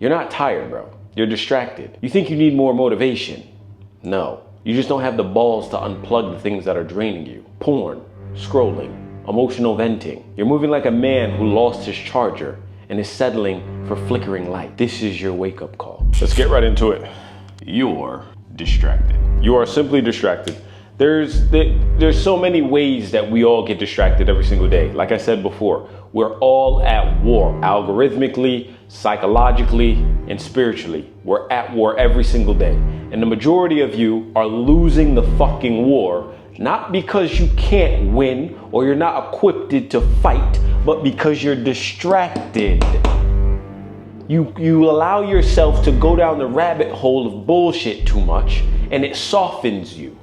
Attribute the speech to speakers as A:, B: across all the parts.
A: You're not tired, bro. You're distracted. You think you need more motivation. No, you just don't have the balls to unplug the things that are draining you. Porn, scrolling, emotional venting. You're moving like a man who lost his charger and is settling for flickering light. This is your wake-up call. Let's get right into it. You're distracted. You are simply distracted. There's so many ways that we all get distracted every single day. Like I said before, we're all at war, algorithmically, psychologically, and spiritually. We're at war every single day. And the majority of you are losing the fucking war, not because you can't win or you're not equipped to fight, but because you're distracted. You allow yourself to go down the rabbit hole of bullshit too much, and it softens you.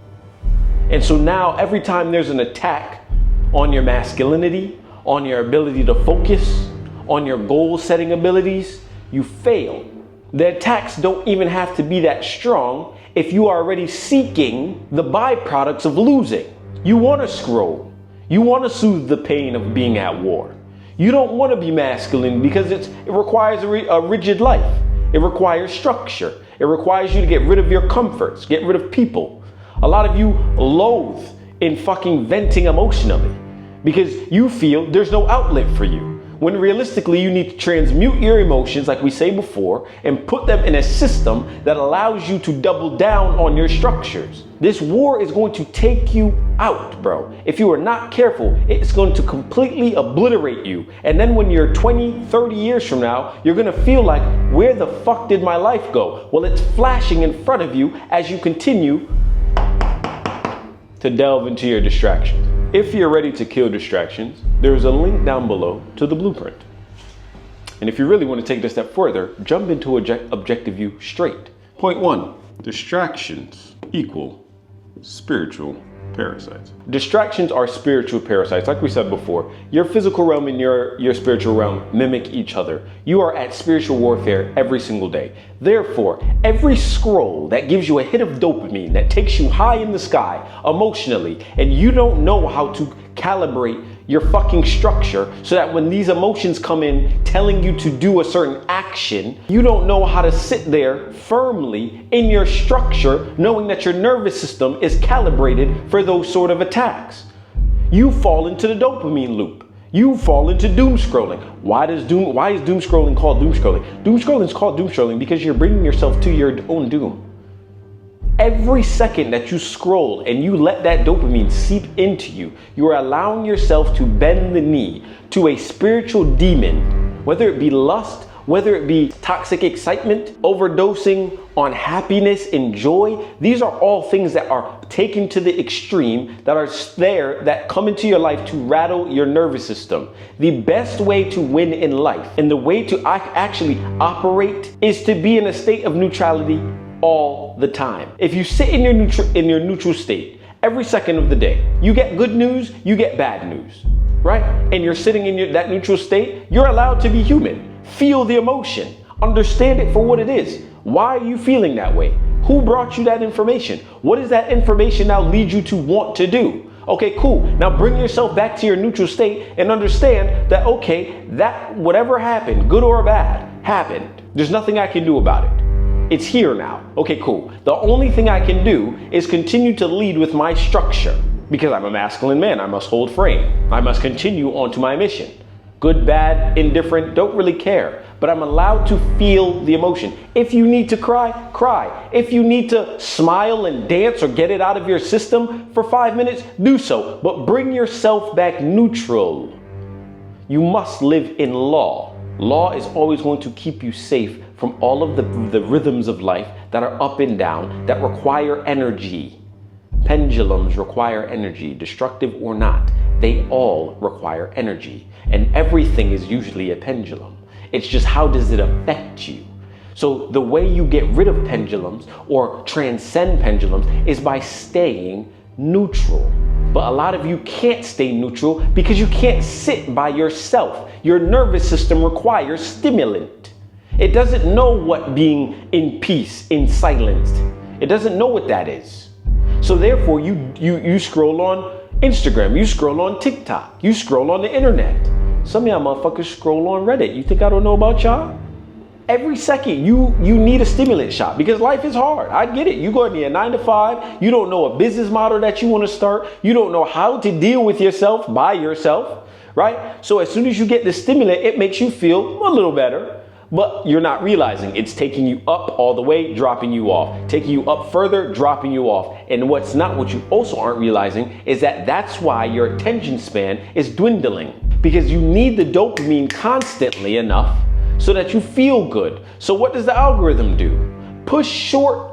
A: And so now every time there's an attack on your masculinity, on your ability to focus, on your goal setting abilities, you fail. The attacks don't even have to be that strong if you are already seeking the byproducts of losing. You want to scroll. You want to soothe the pain of being at war. You don't want to be masculine because it requires a rigid life. It requires structure. It requires you to get rid of your comforts, get rid of people. A lot of you loathe in fucking venting emotionally because you feel there's no outlet for you. When realistically, you need to transmute your emotions, like we say before, and put them in a system that allows you to double down on your structures. This war is going to take you out, bro. If you are not careful, it's going to completely obliterate you. And then when you're 20, 30 years from now, you're gonna feel like, where the fuck did my life go? Well, it's flashing in front of you as you continue to delve into your distractions. If you're ready to kill distractions, there's a link down below to the blueprint. And if you really want to take it a step further, jump into objective view straight. Point 1, distractions equal spiritual parasites. Distractions are spiritual parasites. Like we said before, your physical realm and your spiritual realm mimic each other. You are at spiritual warfare every single day. Therefore, every scroll that gives you a hit of dopamine that takes you high in the sky emotionally, and you don't know how to calibrate your fucking structure so that when these emotions come in telling you to do a certain action, you don't know how to sit there firmly in your structure knowing that your nervous system is calibrated for those sort of attacks. You fall into the dopamine loop. You fall into doom scrolling. Why is doom scrolling called doom scrolling? Doom scrolling is called doom scrolling because you're bringing yourself to your own doom. Every second that you scroll and you let that dopamine seep into you, you are allowing yourself to bend the knee to a spiritual demon, whether it be lust, whether it be toxic excitement, overdosing on happiness and joy. These are all things that are taken to the extreme, that are there, that come into your life to rattle your nervous system. The best way to win in life and the way to actually operate is to be in a state of neutrality all the time. If you sit in your neutral state every second of the day, you get good news, you get bad news, right? And you're sitting in that neutral state, you're allowed to be human. Feel the emotion, understand it for what it is. Why are you feeling that way? Who brought you that information? What does that information now lead you to want to do? Okay, cool. Now bring yourself back to your neutral state and understand that, okay, that whatever happened, good or bad, happened. There's nothing I can do about it. It's here now. Okay, cool. The only thing I can do is continue to lead with my structure because I'm a masculine man. I must hold frame. I must continue on to my mission. Good, bad, indifferent, don't really care. But I'm allowed to feel the emotion. If you need to cry, cry. If you need to smile and dance or get it out of your system for 5 minutes, do so. But bring yourself back neutral. You must live in law. Law is always going to keep you safe from all of the rhythms of life that are up and down, that require energy. Pendulums require energy, destructive or not. They all require energy. And everything is usually a pendulum. It's just, how does it affect you? So the way you get rid of pendulums or transcend pendulums is by staying neutral. But a lot of you can't stay neutral because you can't sit by yourself. Your nervous system requires stimulant. It doesn't know what being in peace, in silence. It doesn't know what that is. So therefore you scroll on Instagram, you scroll on TikTok, you scroll on the internet. Some of y'all motherfuckers scroll on Reddit. You think I don't know about y'all? Every second you need a stimulant shot because life is hard. I get it. You go to a 9 to 5. You don't know a business model that you want to start. You don't know how to deal with yourself by yourself, right? So as soon as you get the stimulant, it makes you feel a little better, but you're not realizing it's taking you up all the way, dropping you off, taking you up further, dropping you off. And what you also aren't realizing is that that's why your attention span is dwindling, because you need the dopamine constantly enough so that you feel good. So what does the algorithm do? Push short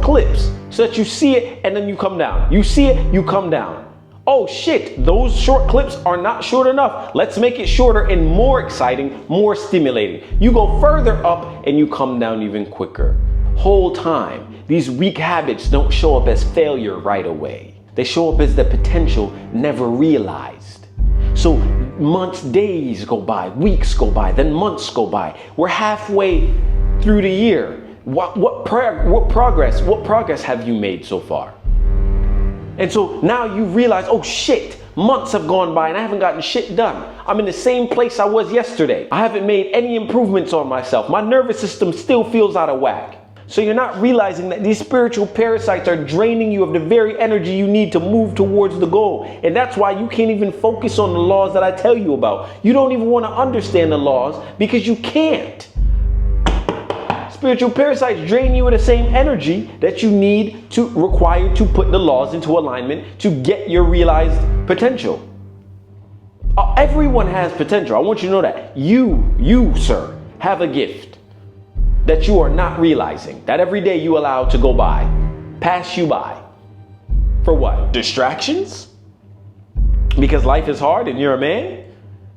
A: clips so that you see it and then you come down. You see it, you come down. Oh shit, those short clips are not short enough. Let's make it shorter and more exciting, more stimulating. You go further up and you come down even quicker. Whole time, these weak habits don't show up as failure right away. They show up as the potential never realized. So months, days go by, weeks go by, then months go by. We're halfway through the year. What progress have you made so far? And so now you realize, oh shit, months have gone by and I haven't gotten shit done. I'm in the same place I was yesterday. I haven't made any improvements on myself. My nervous system still feels out of whack. So you're not realizing that these spiritual parasites are draining you of the very energy you need to move towards the goal. And that's why you can't even focus on the laws that I tell you about. You don't even want to understand the laws because you can't. Spiritual parasites drain you with the same energy that you need to require to put the laws into alignment to get your realized potential. Everyone has potential. I want you to know that. You, sir, have a gift that you are not realizing, that every day you allow to go by, pass you by. For what? Distractions? Because life is hard and you're a man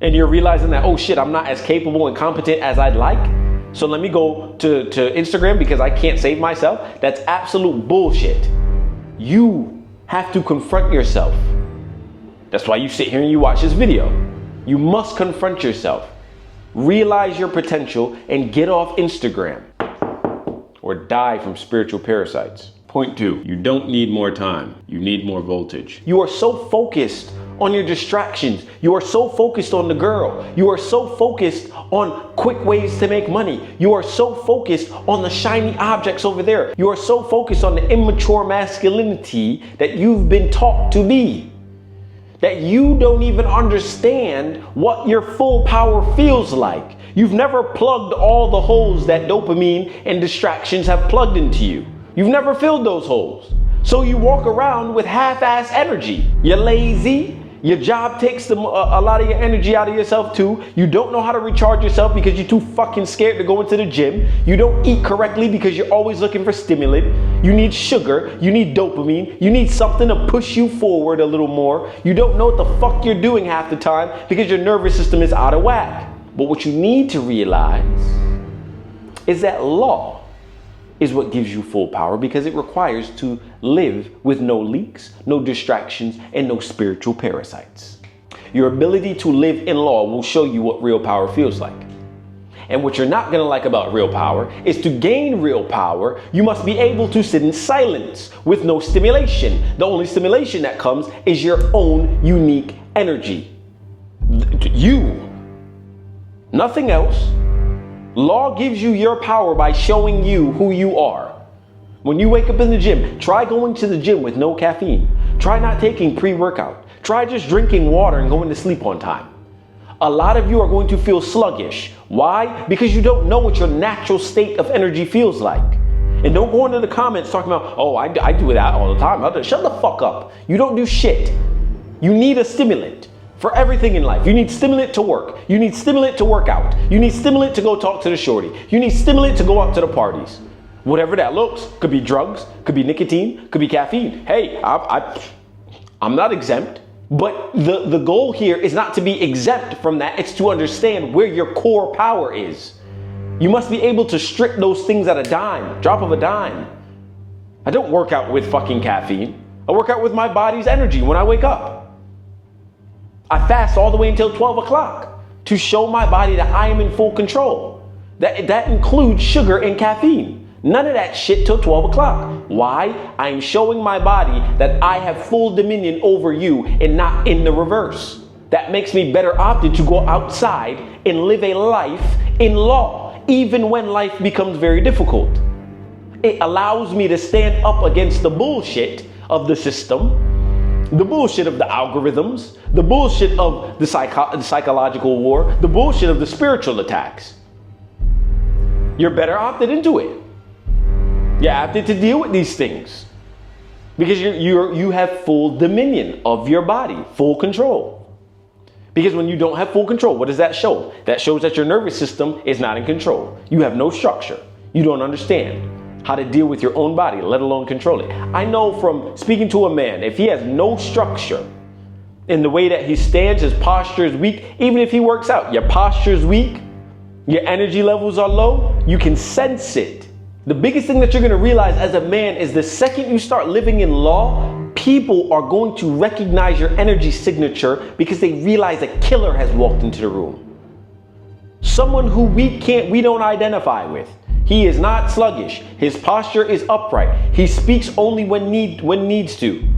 A: and you're realizing that, oh shit, I'm not as capable and competent as I'd like. So let me go to Instagram because I can't save myself. That's absolute bullshit. You have to confront yourself. That's why you sit here and you watch this video. You must confront yourself. Realize your potential and get off Instagram or die from spiritual parasites. Point 2, you don't need more time. You need more voltage. You are so focused on your distractions. You are so focused on the girl. You are so focused on quick ways to make money. You are so focused on the shiny objects over there. You are so focused on the immature masculinity that you've been taught to be, that you don't even understand what your full power feels like. You've never plugged all the holes that dopamine and distractions have plugged into you. You've never filled those holes. So you walk around with half-ass energy. You're lazy. Your job takes a lot of your energy out of yourself too. You don't know how to recharge yourself because you're too fucking scared to go into the gym. You don't eat correctly because you're always looking for stimulant. You need sugar. You need dopamine. You need something to push you forward a little more. You don't know what the fuck you're doing half the time because your nervous system is out of whack. But what you need to realize is that law is what gives you full power because it requires to live with no leaks, no distractions, and no spiritual parasites. Your ability to live in law will show you what real power feels like. And what you're not gonna like about real power is to gain real power, you must be able to sit in silence with no stimulation. The only stimulation that comes is your own unique energy. You, nothing else. Law gives you your power by showing you who you are. When you wake up in the gym, try going to the gym with no caffeine. Try not taking pre-workout. Try just drinking water and going to sleep on time. A lot of you are going to feel sluggish. Why? Because you don't know what your natural state of energy feels like. And don't go into the comments talking about, oh, I do that all the time. Shut the fuck up. You don't do shit. You need a stimulant. For everything in life, you need stimulant to work. You need stimulant to work out. You need stimulant to go talk to the shorty. You need stimulant to go out to the parties. Whatever that looks, could be drugs, could be nicotine, could be caffeine. Hey, I'm not exempt, but the goal here is not to be exempt from that. It's to understand where your core power is. You must be able to strip those things at a dime, drop of a dime. I don't work out with fucking caffeine. I work out with my body's energy when I wake up. I fast all the way until 12 o'clock to show my body that I am in full control. That includes sugar and caffeine. None of that shit till 12 o'clock. Why? I'm showing my body that I have full dominion over you and not in the reverse. That makes me better opted to go outside and live a life in law. even when life becomes very difficult. It allows me to stand up against the bullshit of the system, the bullshit of the algorithms, the bullshit of the psychological war, the bullshit of the spiritual attacks. You're better opted into it. You're opted to deal with these things because you have full dominion of your body, full control. Because when you don't have full control, what does that show? That shows that your nervous system is not in control. You have no structure. You don't understand how to deal with your own body, let alone control it. I know from speaking to a man, if he has no structure in the way that he stands, his posture is weak, even if he works out, your posture is weak, your energy levels are low, you can sense it. The biggest thing that you're going to realize as a man is the second you start living in law, people are going to recognize your energy signature because they realize a killer has walked into the room. Someone who we don't identify with. He is not sluggish. His posture is upright. He speaks only when needs to.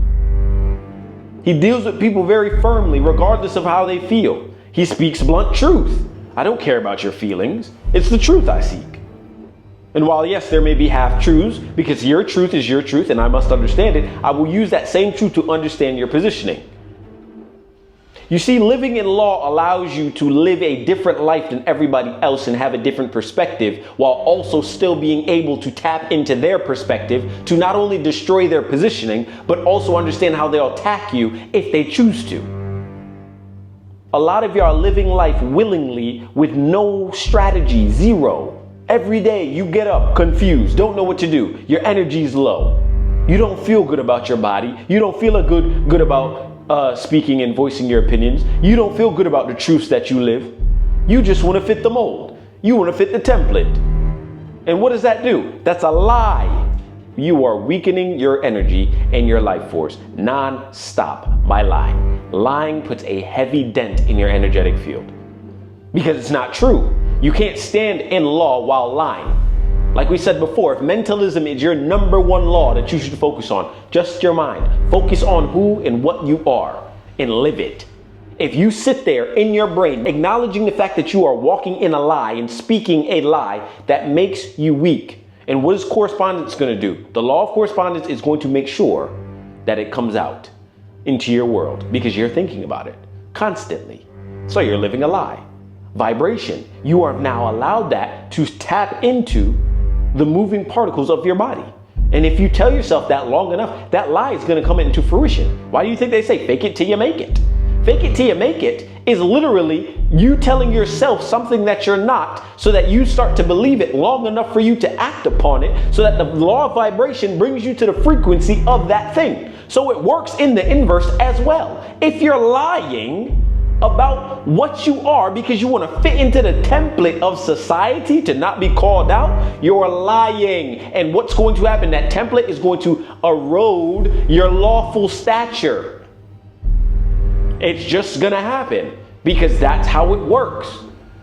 A: He deals with people very firmly, regardless of how they feel. He speaks blunt truth. I don't care about your feelings. It's the truth I seek. And while yes, there may be half-truths, because your truth is your truth and I must understand it, I will use that same truth to understand your positioning. You see, living in law allows you to live a different life than everybody else and have a different perspective, while also still being able to tap into their perspective to not only destroy their positioning, but also understand how they'll attack you if they choose to. A lot of you are living life willingly with no strategy, zero. Every day you get up confused, don't know what to do. Your energy is low. You don't feel good about your body. You don't feel good about speaking and voicing your opinions. You don't feel good about the truths that you live. You just want to fit the mold. You want to fit the template. And what does that do? That's a lie. You are weakening your energy and your life force non-stop by lying. Lying puts a heavy dent in your energetic field because it's not true. You can't stand in law while lying. Like we said before, if mentalism is your number one law that you should focus on, just your mind. Focus on who and what you are and live it. If you sit there in your brain acknowledging the fact that you are walking in a lie and speaking a lie, that makes you weak. And what is correspondence going to do? The law of correspondence is going to make sure that it comes out into your world because you're thinking about it constantly. So you're living a lie. Vibration. You are now allowed that to tap into the moving particles of your body. And if you tell yourself that long enough, that lie is going to come into fruition. Why do you think they say fake it till you make it? Fake it till you make it is literally you telling yourself something that you're not so that you start to believe it long enough for you to act upon it so that the law of vibration brings you to the frequency of that thing. So it works in the inverse as well. If you're lying about what you are because you want to fit into the template of society to not be called out, you're lying. And what's going to happen? That template is going to erode your lawful stature. It's just going to happen because that's how it works.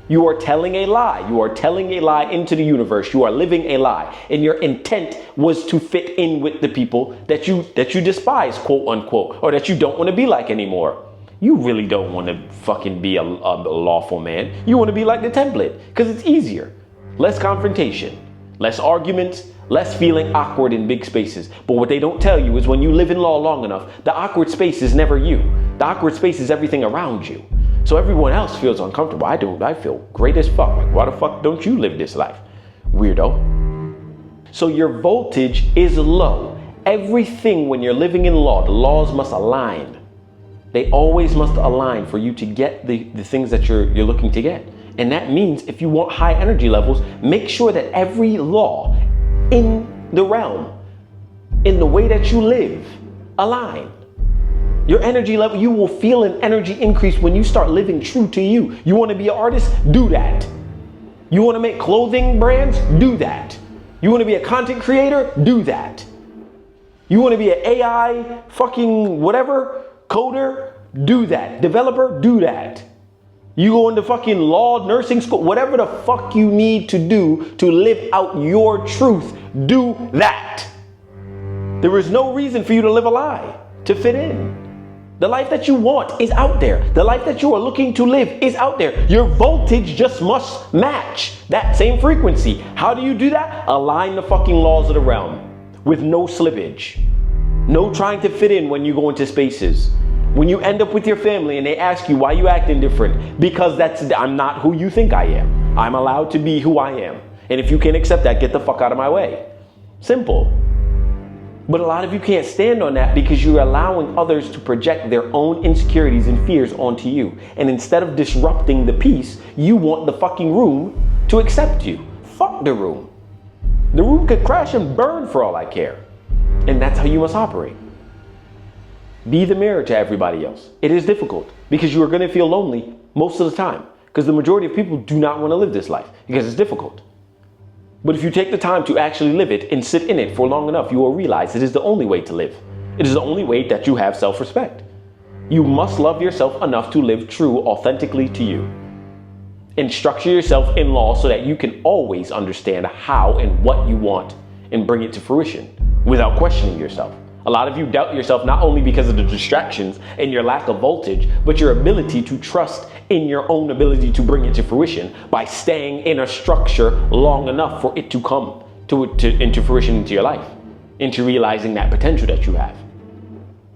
A: You are telling a lie. You are telling a lie into the universe. You are living a lie. And your intent was to fit in with the people that you despise, quote unquote, or that you don't want to be like anymore. You really don't want to fucking be a lawful man. You want to be like the template because it's easier. Less confrontation, less arguments, less feeling awkward in big spaces. But what they don't tell you is when you live in law long enough, the awkward space is never you. The awkward space is everything around you. So everyone else feels uncomfortable. I don't. I feel great as fuck. Like, why the fuck don't you live this life? Weirdo. So your voltage is low. Everything when you're living in law, the laws must align. They always must align for you to get the things that you're looking to get. And that means if you want high energy levels, make sure that every law in the realm, in the way that you live, align. Your energy level, you will feel an energy increase when you start living true to you. You want to be an artist? Do that. You want to make clothing brands? Do that. You want to be a content creator? Do that. You want to be an AI fucking whatever? Coder, do that. Developer, do that. You go into fucking law, nursing school, whatever the fuck you need to do to live out your truth, do that. There is no reason for you to live a lie, to fit in. The life that you want is out there. The life that you are looking to live is out there. Your voltage just must match that same frequency. How do you do that? Align the fucking laws of the realm with no slippage. No trying to fit in when you go into spaces. When you end up with your family and they ask you why you acting different, because I'm not who you think I am. I'm allowed to be who I am. And if you can't accept that, get the fuck out of my way. Simple. But a lot of you can't stand on that because you're allowing others to project their own insecurities and fears onto you. And instead of disrupting the peace, you want the fucking room to accept you. Fuck the room. The room could crash and burn for all I care. And that's how you must operate. Be the mirror to everybody else. It is difficult because you are going to feel lonely most of the time because the majority of people do not want to live this life because it's difficult. But if you take the time to actually live it and sit in it for long enough, you will realize it is the only way to live. It is the only way that you have self-respect. You must love yourself enough to live true, authentically to you. And structure yourself in law so that you can always understand how and what you want and bring it to fruition without questioning yourself. A lot of you doubt yourself not only because of the distractions and your lack of voltage, but your ability to trust in your own ability to bring it to fruition by staying in a structure long enough for it to come into fruition into your life, into realizing that potential that you have.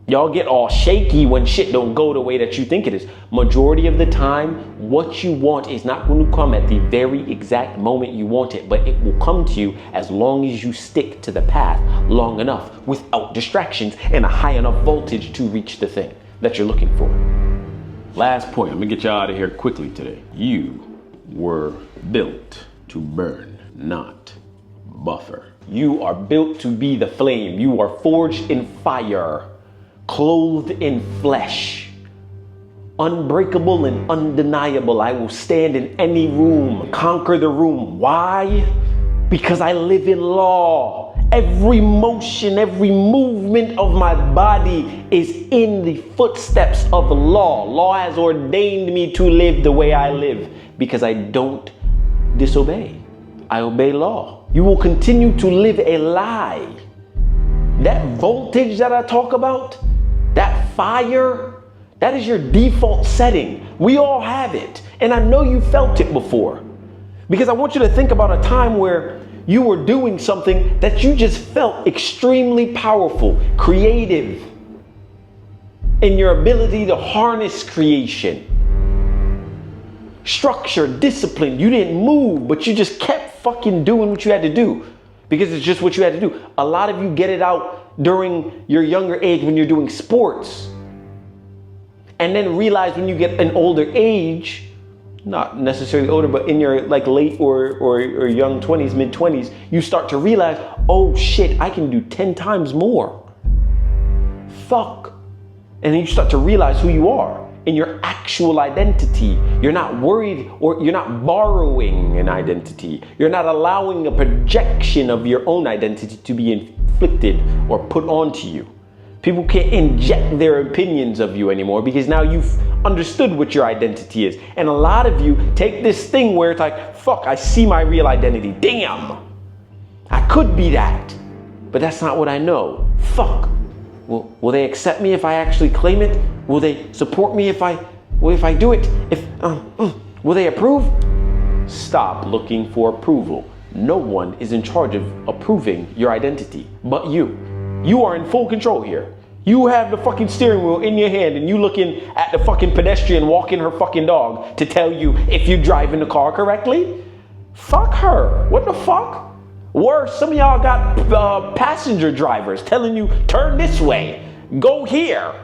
A: Y'all get all shaky when shit don't go the way that you think it is. Majority of the time, what you want is not going to come at the very exact moment you want it, but it will come to you as long as you stick to the path long enough without distractions and a high enough voltage to reach the thing that you're looking for. Last point, I'm gonna get you out of here quickly today. You were built to burn, not buffer. You are built to be the flame. You are forged in fire. Clothed in flesh, unbreakable and undeniable. I will stand in any room, conquer the room. Why? Because I live in law. Every motion, every movement of my body is in the footsteps of law. Law has ordained me to live the way I live because I don't disobey. I obey law. You will continue to live a lie. That voltage that I talk about, that fire, that is your default setting. We all have it. And I know you felt it before. Because I want you to think about a time where you were doing something that you just felt extremely powerful, creative, in your ability to harness creation. Structure, discipline. You didn't move, but you just kept fucking doing what you had to do. Because it's just what you had to do. A lot of you get it out during your younger age when you're doing sports. And then realize when you get an older age, not necessarily older, but in your like late or young 20s, mid 20s, you start to realize, oh shit, I can do 10 times more. Fuck. And then you start to realize who you are in your actual identity. You're not worried or you're not borrowing an identity. You're not allowing a projection of your own identity to be inflicted or put onto you. People can't inject their opinions of you anymore because now you've understood what your identity is. And a lot of you take this thing where it's like, fuck, I see my real identity. Damn, I could be that, but that's not what I know. Fuck. Will they accept me if I actually claim it? Will they support me if I do it? Will they approve? Stop looking for approval. No one is in charge of approving your identity but you. You are in full control here. You have the fucking steering wheel in your hand and you looking at the fucking pedestrian walking her fucking dog to tell you if you're driving the car correctly? Fuck her. What the fuck? Worse, some of y'all got passenger drivers telling you, turn this way, go here.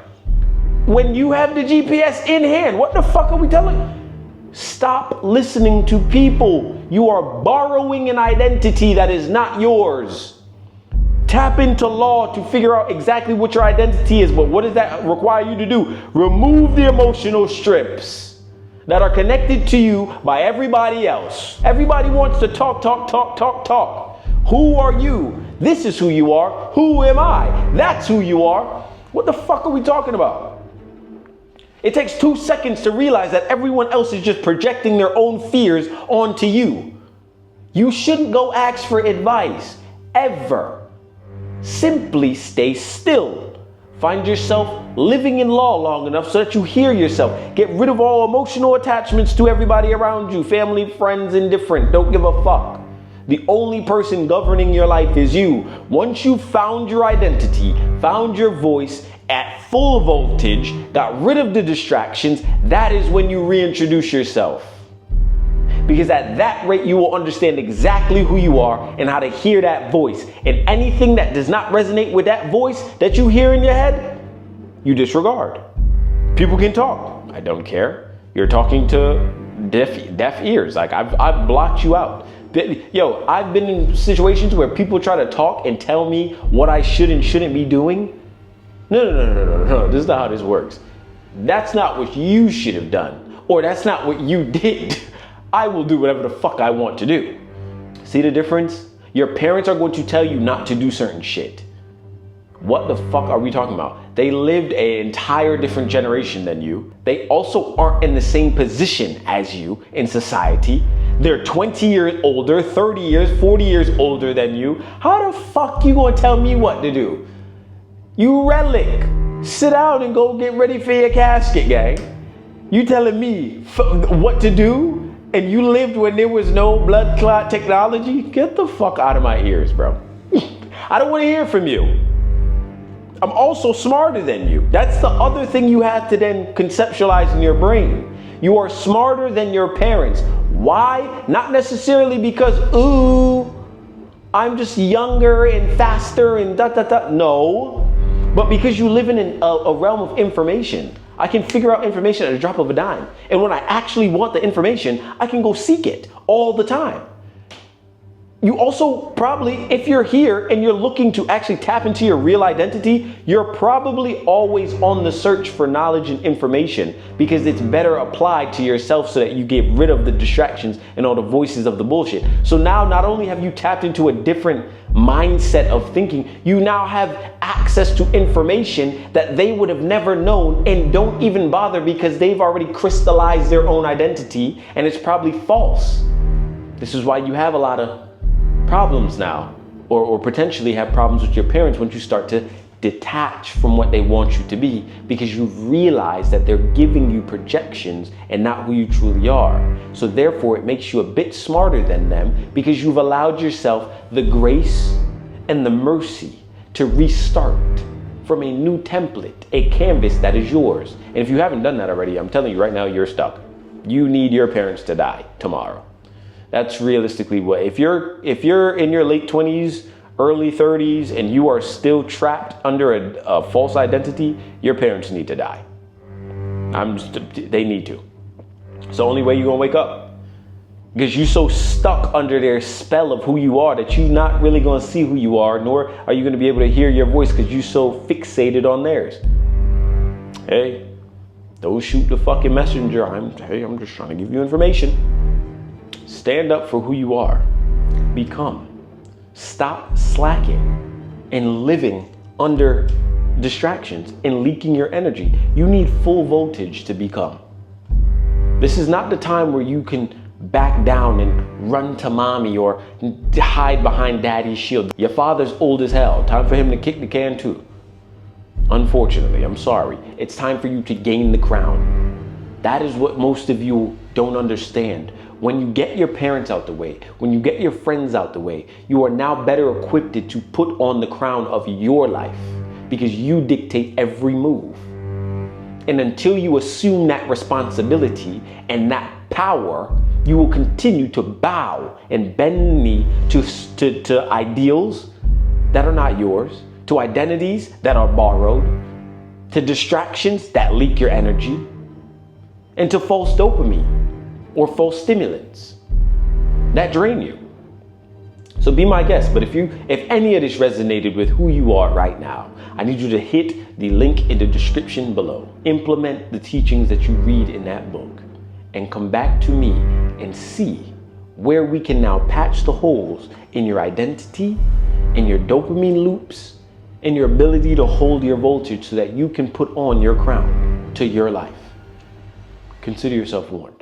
A: When you have the GPS in hand, what the fuck are we telling you? Stop listening to people. You are borrowing an identity that is not yours. Tap into law to figure out exactly what your identity is, but what does that require you to do? Remove the emotional strips that are connected to you by everybody else. Everybody wants to talk. Who are you? This is who you are. Who am I? That's who you are. What the fuck are we talking about? It takes 2 seconds to realize that everyone else is just projecting their own fears onto you. You shouldn't go ask for advice, ever. Simply stay still. Find yourself living in law long enough so that you hear yourself. Get rid of all emotional attachments to everybody around you, family, friends, indifferent. Don't give a fuck. The only person governing your life is you. Once you've found your identity, found your voice at full voltage, got rid of the distractions, that is when you reintroduce yourself. Because at that rate, you will understand exactly who you are and how to hear that voice. And anything that does not resonate with that voice that you hear in your head, you disregard. People can talk. I don't care. You're talking to deaf ears. Like I've blocked you out. Yo, I've been in situations where people try to talk and tell me what I should and shouldn't be doing. No. This is not how this works. That's not what you should have done. Or that's not what you did. I will do whatever the fuck I want to do. See the difference? Your parents are going to tell you not to do certain shit. What the fuck are we talking about? They lived an entire different generation than you. They also aren't in the same position as you in society. They're 20 years older, 30 years, 40 years older than you. How the fuck you gonna tell me what to do? You relic. Sit down and go get ready for your casket, gang. You telling me what to do? And you lived when there was no blood clot technology? Get the fuck out of my ears, bro. I don't want to hear from you. I'm also smarter than you. That's the other thing you have to then conceptualize in your brain. You are smarter than your parents. Why? Not necessarily because, ooh, I'm just younger and faster and da. No, but because you live in a realm of information. I can figure out information at a drop of a dime. And when I actually want the information, I can go seek it all the time. You also probably, if you're here and you're looking to actually tap into your real identity, you're probably always on the search for knowledge and information because it's better applied to yourself so that you get rid of the distractions and all the voices of the bullshit. So now not only have you tapped into a different mindset of thinking, you now have access to information that they would have never known and don't even bother because they've already crystallized their own identity and it's probably false. This is why you have a lot of problems now, or potentially have problems with your parents once you start to detach from what they want you to be because you've realized that they're giving you projections and not who you truly are. So therefore it makes you a bit smarter than them because you've allowed yourself the grace and the mercy to restart from a new template, a canvas that is yours. And if you haven't done that already, I'm telling you right now, you're stuck. You need your parents to die tomorrow. That's realistically what, if you're in your late 20s, early 30s, and you are still trapped under a false identity, your parents need to die. They need to. It's the only way you're gonna wake up. Because you're so stuck under their spell of who you are that you're not really gonna see who you are, nor are you gonna be able to hear your voice because you're so fixated on theirs. Hey, don't shoot the fucking messenger. I'm just trying to give you information. Stand up for who you are. Become. Stop slacking and living under distractions and leaking your energy. You need full voltage to become. This is not the time where you can back down and run to mommy or hide behind daddy's shield. Your father's old as hell. Time for him to kick the can too. Unfortunately, I'm sorry. It's time for you to gain the crown. That is what most of you don't understand. When you get your parents out the way, when you get your friends out the way, you are now better equipped to put on the crown of your life because you dictate every move. And until you assume that responsibility and that power, you will continue to bow and bend the knee to ideals that are not yours, to identities that are borrowed, to distractions that leak your energy, and to false dopamine or false stimulants that drain you. So be my guest, but if any of this resonated with who you are right now, I need you to hit the link in the description below. Implement the teachings that you read in that book and come back to me and see where we can now patch the holes in your identity, in your dopamine loops, in your ability to hold your voltage so that you can put on your crown to your life. Consider yourself warned.